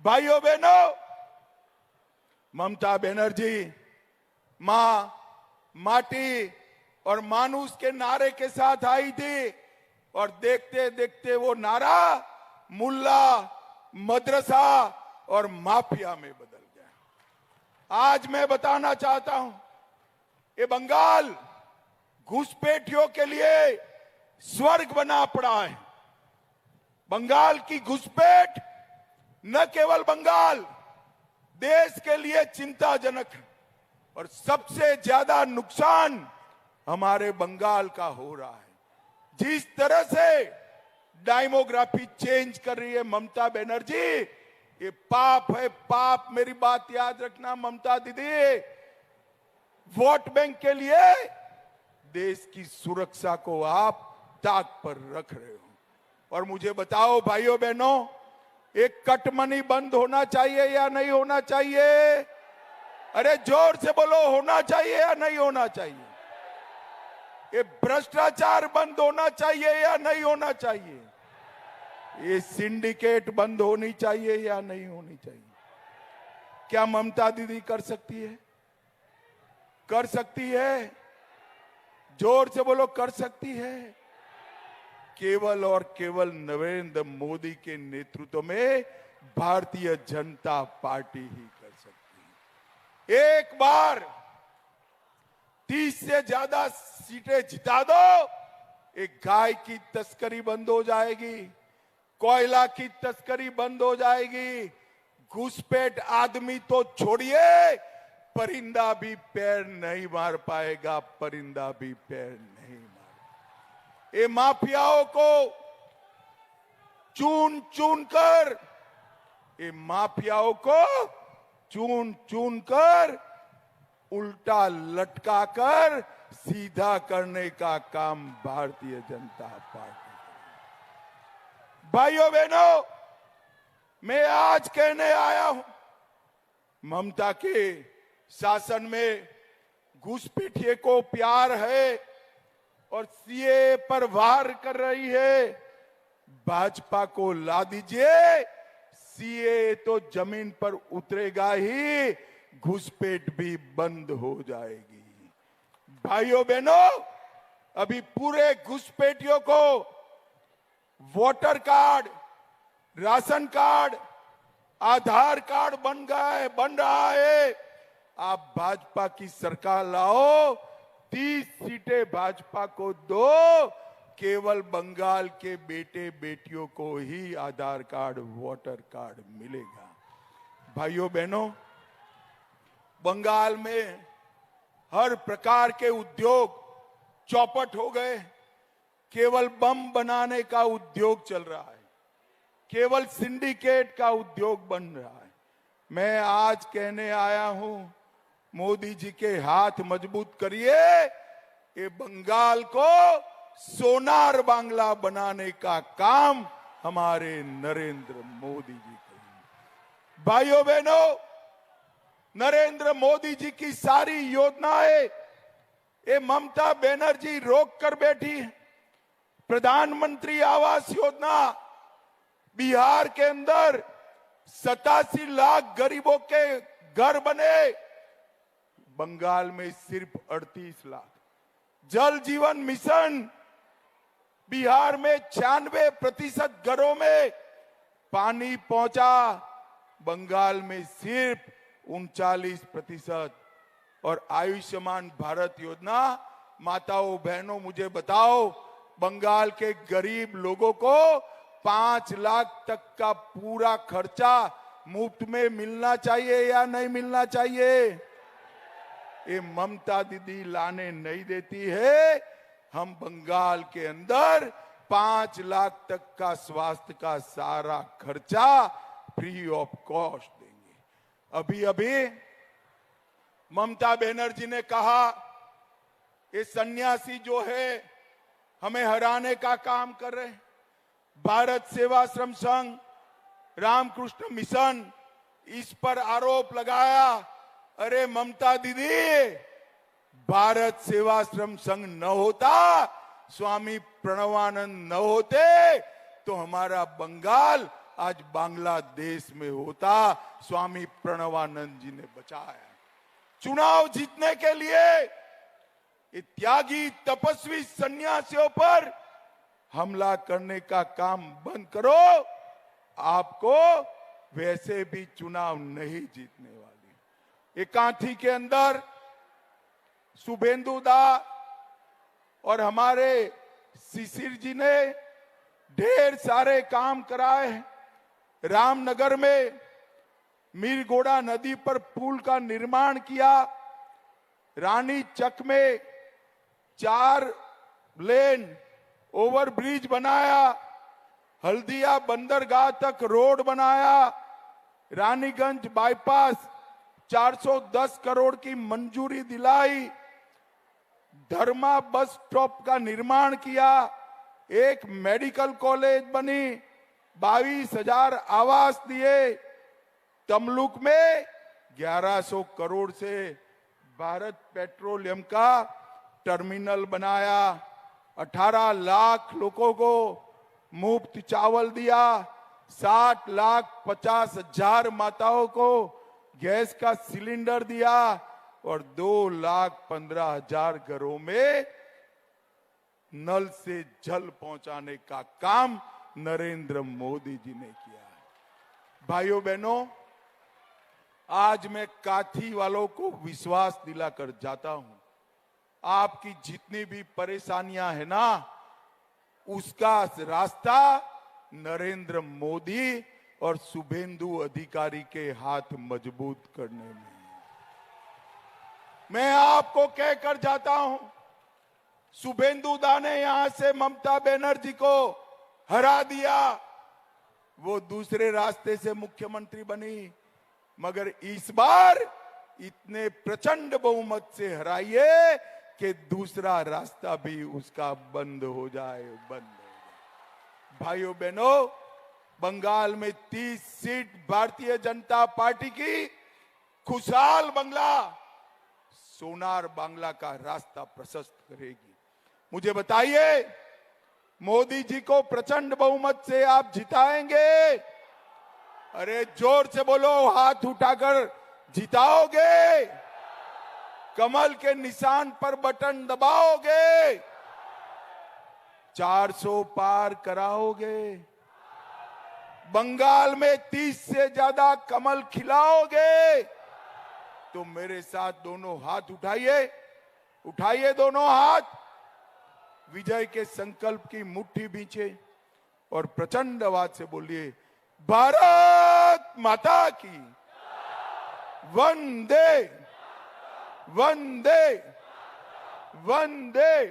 भाइयों बहनों, ममता बनर्जी मां, माटी और मानुष के नारे के साथ आई थी और देखते देखते वो नारा मुल्ला, मदरसा और माफिया में बदल गया। आज मैं बताना चाहता हूं, ये बंगाल घुसपैठियों के लिए स्वर्ग बना पड़ा है। बंगाल की घुसपैठ न केवल बंगाल, देश के लिए चिंताजनक है और सबसे ज्यादा नुकसान हमारे बंगाल का हो रहा है। जिस तरह से डेमोग्राफी चेंज कर रही है ममता बनर्जी, ये पाप है, पाप। मेरी बात याद रखना ममता दीदी, वोट बैंक के लिए देश की सुरक्षा को आप ताक पर रख रहे हो। और मुझे बताओ भाइयों बहनों, एक कटमनी बंद होना चाहिए या नहीं होना चाहिए? अरे जोर से बोलो, होना चाहिए या नहीं होना चाहिए? ये भ्रष्टाचार बंद होना चाहिए या नहीं होना चाहिए? ये सिंडिकेट बंद होनी चाहिए या नहीं होनी चाहिए? क्या ममता दीदी कर सकती है? कर सकती है? जोर से बोलो, कर सकती है? केवल और केवल नरेंद्र मोदी के नेतृत्व में भारतीय जनता पार्टी ही कर सकती है। एक बार 30 से ज्यादा सीटें जिता दो, एक गाय की तस्करी बंद हो जाएगी, कोयला की तस्करी बंद हो जाएगी, घुसपैठ आदमी तो छोड़िए, परिंदा भी पैर नहीं मार पाएगा, परिंदा भी पैर नहीं मार। ये माफियाओं को चून चून कर, ये माफियाओं को चून चून कर उल्टा लटका कर सीधा करने का काम भारतीय जनता पार्टी करेगी। भाइयों बहनों, मैं आज कहने आया हूं, ममता के शासन में घुसपैठिए को प्यार है और सीए पर वार कर रही है। भाजपा को ला दीजिए, सीए तो जमीन पर उतरेगा ही, घुसपैठ भी बंद हो जाएगी। भाइयों बहनों, अभी पूरे घुसपैठियों को वोटर कार्ड, राशन कार्ड, आधार कार्ड बन रहा है। आप भाजपा की सरकार लाओ, 30 सीटें भाजपा को दो, केवल बंगाल के बेटे बेटियों को ही आधार कार्ड, वोटर कार्ड मिलेगा। भाइयों बहनों, बंगाल में हर प्रकार के उद्योग चौपट हो गए। केवल बम बनाने का उद्योग चल रहा है, केवल सिंडिकेट का उद्योग बन रहा है। मैं आज कहने आया हूं, मोदी जी के हाथ मजबूत करिए, ये बंगाल को सोनार बांग्ला बनाने का काम हमारे नरेंद्र मोदी जी करेंगे। भाइयों बहनों, नरेंद्र मोदी जी की सारी योजनाएं ये ममता बनर्जी रोक कर बैठी है। प्रधानमंत्री आवास योजना, बिहार के अंदर 87 लाख गरीबों के घर बने, बंगाल में सिर्फ 38 लाख। जल जीवन मिशन, बिहार में 96% घरों में पानी पहुंचा, बंगाल में सिर्फ 39%। और आयुष्मान भारत योजना, माताओं बहनों मुझे बताओ, बंगाल के गरीब लोगों को 5 लाख तक का पूरा खर्चा मुफ्त में मिलना चाहिए या नहीं मिलना चाहिए? ये ममता दीदी लाने नहीं देती है। हम बंगाल के अंदर 5 लाख तक का स्वास्थ्य का सारा खर्चा फ्री ऑफ कॉस्ट देंगे। अभी अभी ममता बनर्जी ने कहा, ये सन्यासी जो है हमें हराने का काम कर रहे हैं। भारत सेवाश्रम संघ, रामकृष्ण मिशन, इस पर आरोप लगाया, अरे ममता दीदी, भारत सेवाश्रम संघ न होता, स्वामी प्रणवानंद न होते, तो हमारा बंगाल आज बांग्लादेश में होता। स्वामी प्रणवानंद जी ने बचाया। चुनाव जीतने के लिए ये त्यागी तपस्वी सन्यासियों पर हमला करने का काम बंद करो। आपको वैसे भी चुनाव नहीं जीतने वाली। एकांठी के अंदर शुभेंदु दा और हमारे शिशिर जी ने ढेर सारे काम कराए। रामनगर में मीरगोड़ा नदी पर पुल का निर्माण किया। रानी चक में 4 लेन ओवरब्रिज बनाया। हल्दिया बंदरगाह तक रोड बनाया। रानीगंज बाईपास 410 करोड़ की मंजूरी दिलाई। धर्मा बस स्टॉप का निर्माण किया। एक मेडिकल कॉलेज बनी। 22,000 आवास दिए। तमलुक में 1100 करोड़ से भारत पेट्रोलियम का टर्मिनल बनाया। 18 लाख लोगों को मुफ्त चावल दिया। 60,50,000 माताओं को गैस का सिलेंडर दिया और 2,15,000 घरों में नल से जल पहुंचाने का काम नरेंद्र मोदी जी ने किया है। भाइयों बहनों, आज मैं काथी वालों को विश्वास दिलाकर जाता हूं, आपकी जितनी भी परेशानियां है ना, उसका रास्ता नरेंद्र मोदी और शुभेंदु अधिकारी के हाथ मजबूत करने में। मैं आपको कहकर जाता हूं, शुभेंदु दा ने यहां से ममता बनर्जी को हरा दिया। वो दूसरे रास्ते से मुख्यमंत्री बनी, मगर इस बार इतने प्रचंड बहुमत से हराइए कि दूसरा रास्ता भी उसका बंद हो जाए। भाइयों बहनों, बंगाल में 30 सीट भारतीय जनता पार्टी की खुशहाल बांग्ला, सोनार बांग्ला का रास्ता प्रशस्त करेगी। मुझे बताइए, मोदी जी को प्रचंड बहुमत से आप जिताएंगे? अरे जोर से बोलो, हाथ उठाकर जिताओगे? कमल के निशान पर बटन दबाओगे? 400 पार कराओगे? बंगाल में 30 से ज्यादा कमल खिलाओगे? तो मेरे साथ दोनों हाथ उठाइए, उठाइए दोनों हाथ, विजय के संकल्प की मुट्ठी बींचे और प्रचंड आवाज से बोलिए, भारत माता की वंदे वंदे वंदे।